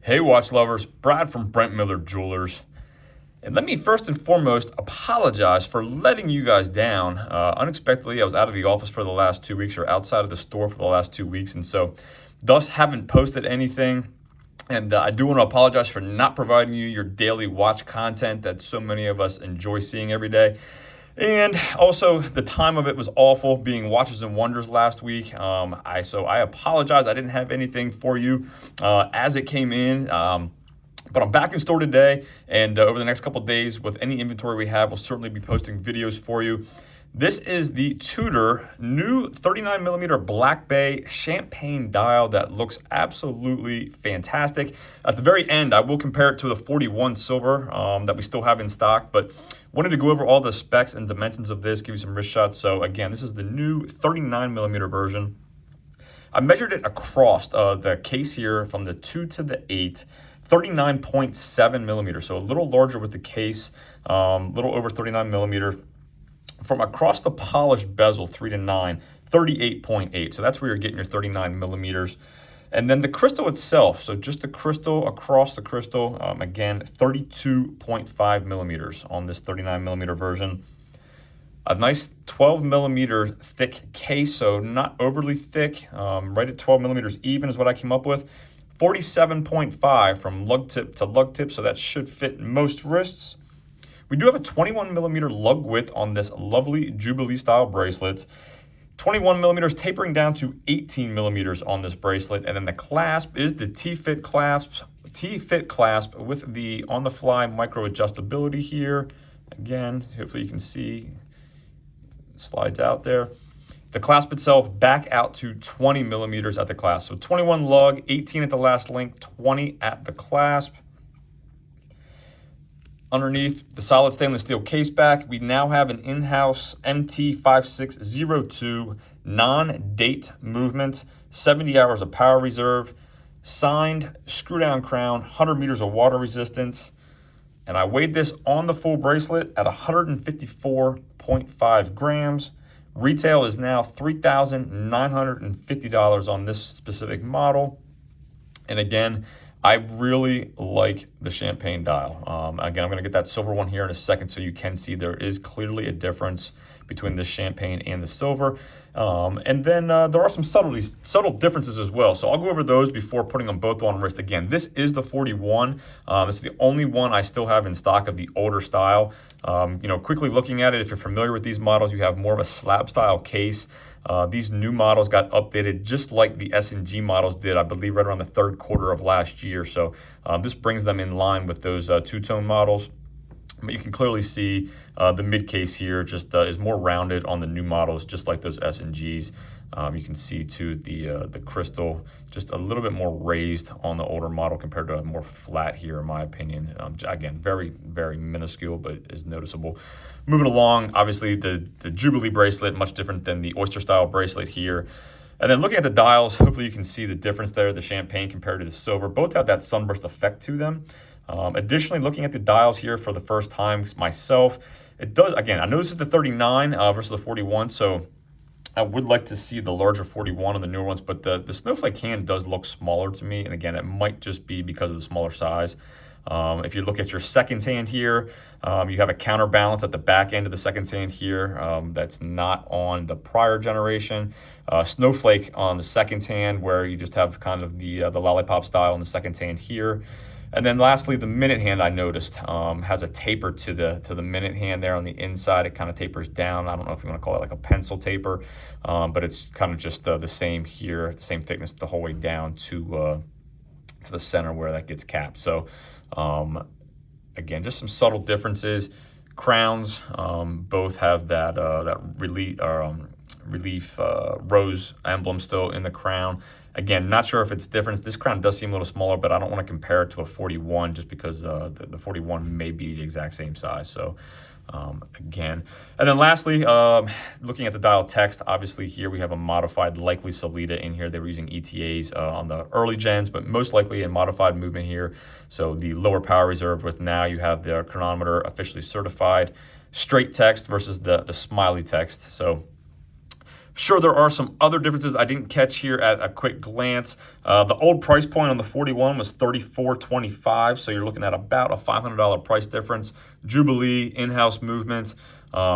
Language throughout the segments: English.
Hey watch lovers, Brad from Brent Miller Jewelers. And let me first and foremost apologize for letting you guys down. Unexpectedly, I was out of the office for the last 2 weeks, or outside of the store for the last 2 weeks, and so thus haven't posted anything. And I do want to apologize for not providing you your daily watch content that so many of us enjoy seeing every day. And also, the time of it was awful, being Watches and Wonders last week. I apologize. I didn't have anything for you as it came in. But I'm back in store today, and over the next couple of days, with any inventory we have, we'll certainly be posting videos for you. This is the Tudor new 39mm Black Bay champagne dial that looks absolutely fantastic. At the very end, I will compare it to the 41 silver that we still have in stock, but wanted to go over all the specs and dimensions of this, give you some wrist shots. So again, this is the new 39mm version. I measured it across the case here from the 2 to the 8. 39.7 millimeters, so a little larger with the case, little over 39 millimeter. From across the polished bezel, 3 to 9, 38.8. So that's where you're getting your 39 millimeters. And then the crystal itself, so just the crystal across the crystal, again, 32.5 millimeters on this 39 millimeter version. A nice 12 millimeter thick case, so not overly thick, right at 12 millimeters even is what I came up with. 47.5 from lug tip to lug tip, so that should fit most wrists. We do have a 21 millimeter lug width on this lovely Jubilee style bracelet. 21 millimeters tapering down to 18 millimeters on this bracelet. And then the clasp is the T-fit clasp with the on-the-fly micro adjustability here. Again, hopefully you can see, slides out there. The clasp itself back out to 20 millimeters at the clasp. So 21 lug, 18 at the last link, 20 at the clasp. Underneath the solid stainless steel case back, we now have an in-house MT5602 non-date movement, 70 hours of power reserve, signed screw-down crown, 100 meters of water resistance. And I weighed this on the full bracelet at 154.5 grams. Retail is now $3,950 on this specific model. And again, I really like the champagne dial. Again, I'm going to get that silver one here in a second so you can see there is clearly a difference between the champagne and the silver. And then there are some subtle differences as well. So I'll go over those before putting them both on wrist. Again, this is the 41. It's the only one I still have in stock of the older style. Quickly looking at it, if you're familiar with these models, you have more of a slab style case. These new models got updated just like the S&G models did, I believe, right around the third quarter of last year. So this brings them in line with those two-tone models. But you can clearly see the mid case here just is more rounded on the new models, just like those S&Gs. You can see too the crystal just a little bit more raised on the older model compared to a more flat here, in my opinion. Again, very, very minuscule, but is noticeable. Moving along, obviously the Jubilee bracelet, much different than the oyster style bracelet here. And then looking at the dials, hopefully you can see the difference there, the champagne compared to the silver. Both have that sunburst effect to them. Additionally, looking at the dials here for the first time myself, it does, again, I know this is the 39 versus the 41, so I would like to see the larger 41 on the newer ones, but the snowflake hand does look smaller to me. And again, it might just be because of the smaller size. If you look at your second hand here, you have a counterbalance at the back end of the second hand here that's not on the prior generation. Snowflake on the second hand, where you just have kind of the lollipop style on the second hand here. And then lastly, the minute hand I noticed has a taper to the minute hand there on the inside. It kind of tapers down. I don't know if you want to call it like a pencil taper, but it's kind of just the same here, the same thickness the whole way down to the center where that gets capped. So again, just some subtle differences. Crowns both have that relief rose emblem still in the crown. Again, not sure if it's different. This crown does seem a little smaller, but I don't want to compare it to a 41 just because the 41 may be the exact same size. So again, and then lastly, looking at the dial text, obviously here we have a modified, likely Solita in here. They were using ETAs on the early gens, but most likely a modified movement here. So the lower power reserve with now you have the chronometer officially certified. Straight text versus the smiley text. So Sure, there are some other differences I didn't catch here at a quick glance. The old price point on the 41 was $34.25, so you're looking at about a $500 price difference. Jubilee, in-house movement,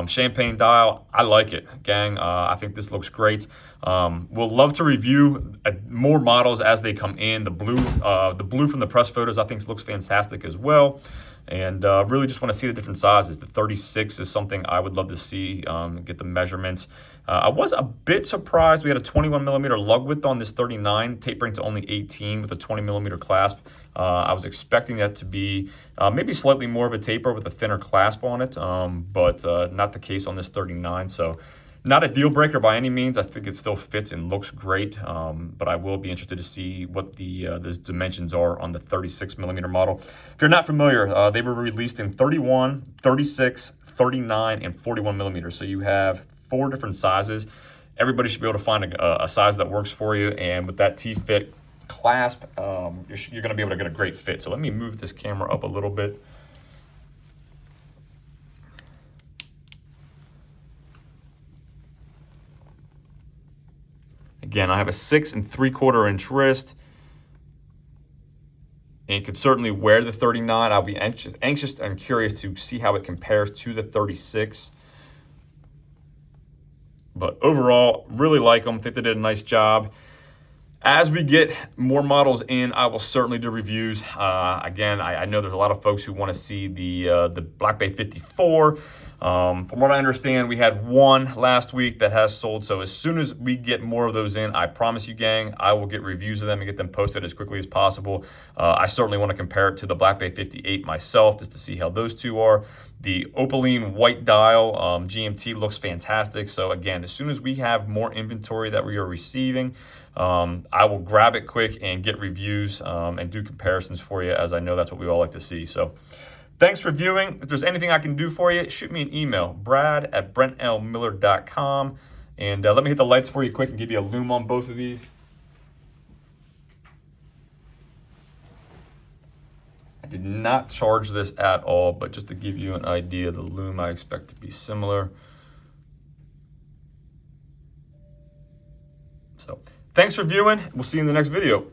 champagne dial. I like it, gang. I think this looks great. We'll love to review more models as they come in. The blue from the press photos I think looks fantastic as well. And really just want to see the different sizes. The 36 is something I would love to see, get the measurements. I was a bit surprised. We had a 21 millimeter lug width on this 39, tapering to only 18 with a 20 millimeter clasp. I was expecting that to be maybe slightly more of a taper with a thinner clasp on it, but not the case on this 39. So not a deal breaker by any means. I think it still fits and looks great, but I will be interested to see what the dimensions are on the 36 millimeter model. If you're not familiar, they were released in 31, 36, 39, and 41 millimeters. So you have 4 different sizes. Everybody should be able to find a size that works for you, and with that T-fit clasp, you're going to be able to get a great fit. So let me move this camera up a little bit. Again, I have a 6 3/4 inch wrist, and you could certainly wear the 39. I'll be anxious and curious to see how it compares to the 36. But overall, really like them. Think they did a nice job. As we get more models in, I will certainly do reviews. Again, I know there's a lot of folks who want to see the Black Bay 54. From what I understand, we had one last week that has sold. So as soon as we get more of those in, I promise you, gang, I will get reviews of them and get them posted as quickly as possible. I certainly want to compare it to the Black Bay 58 myself, just to see how those two are. The opaline white dial GMT looks fantastic. So again, as soon as we have more inventory that we are receiving, I will grab it quick and get reviews and do comparisons for you, as I know that's what we all like to see. So thanks for viewing. If there's anything I can do for you, shoot me an email, brad@brentlmiller.com. And let me hit the lights for you quick and give you a lume on both of these. I did not charge this at all, but just to give you an idea, the lume I expect to be similar. So thanks for viewing. We'll see you in the next video.